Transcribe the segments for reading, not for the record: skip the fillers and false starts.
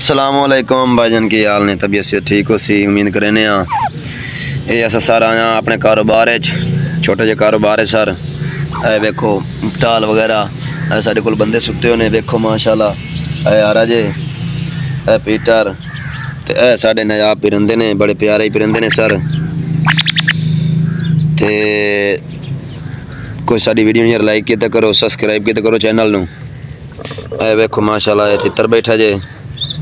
अस्सलामुअलैकुम भाईजान, की हाल ने? तबीयत से ठीक हो सी? उम्मीद करें ये अस सर आया अपने कारोबार छोटे जे कारोबार है सर। ए वेखो टाल वगैरह साढ़े कोल बंदे सुते होने, वेखो माशाल्लाह। ए आरा जे ए पीटर ते ए साढ़े नजाब परिंदे ने, बड़े प्यारे परिंदे ने सर। ते कोई साड़ी वीडियो यार लाइक किया करो, सब्सक्राइब किया करो चैनल नू। ए वेखो माशाल्लाह तितर बैठा जे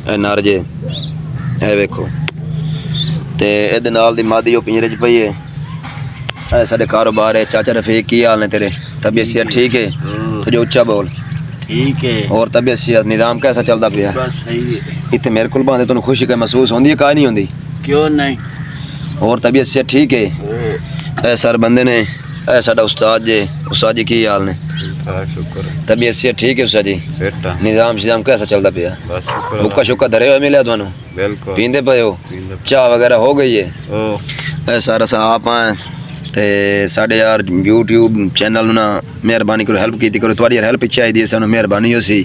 नर जे, ए वेखो। ते एदे नाल दी मादी ओ पिंजरे च पई है। ए साडे कारोबार है। चाचा रफीक, की हाल ने तेरे? तबीयत सेहत ठीक है? तुझे उच्चा बोल। ठीक है। और तबीयत सेहत निज़ाम कैसा चलता पिया? बस सही है। इतने मेरे को बांधे तुम खुशी का महसूस होंदी है का नहीं होंदी? क्यों नहीं। और तबीयत सेहत ठीक है? ए सर बंदे ने, ए साडा उस्ताद जे। उस्ताद जी की हाल ने? शुक्र। तबीयत सेहत ठीक है उस्ताद जी? निज़ाम शिजाम कैसा चलता पिया? बस शुक्र। हुक्का शुक्का धरे हुए मिले थानू? बिल्कुल। पींदे पे हो? चाह वगैरह हो गई है? ए सारा सा आप आए ते साढ़े यार यूट्यूब चैनल ना मेहरबानी करो हेल्प की करो। थोड़ी यार हेल्प चाहिए सानू, मेहरबानी हो सी।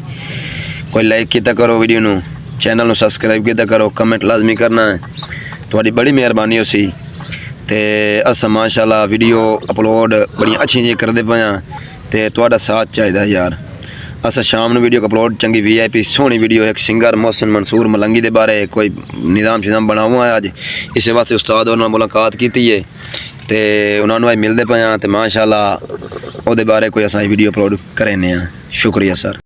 कोई लाइक किया करो वीडियो नू, चैनल नू सब्सक्राइब किया करो, कमेंट लाजमी करना है, थोड़ी बड़ी मेहरबानी हो सी। ते अस माशाल्लाह वीडियो अपलोड बड़ी अच्छी जी करते पे हाँ, ते तुहाडा साथ चाहिए यार। अस शाम नू वीडियो अपलोड चंगी VIP सोहनी वीडियो एक सिंगर मोहसिन मंसूर मलंगी दे बारे कोई निज़ाम शिजाम बनावा है अज। इस वास्ते उस्ताद और मुलाकात की है ते उन्होंने अज मिलते पे हाँ, ते माशाल्लाह ओहदे बारे कोई अस वीडियो अपलोड करें। शुक्रिया सर।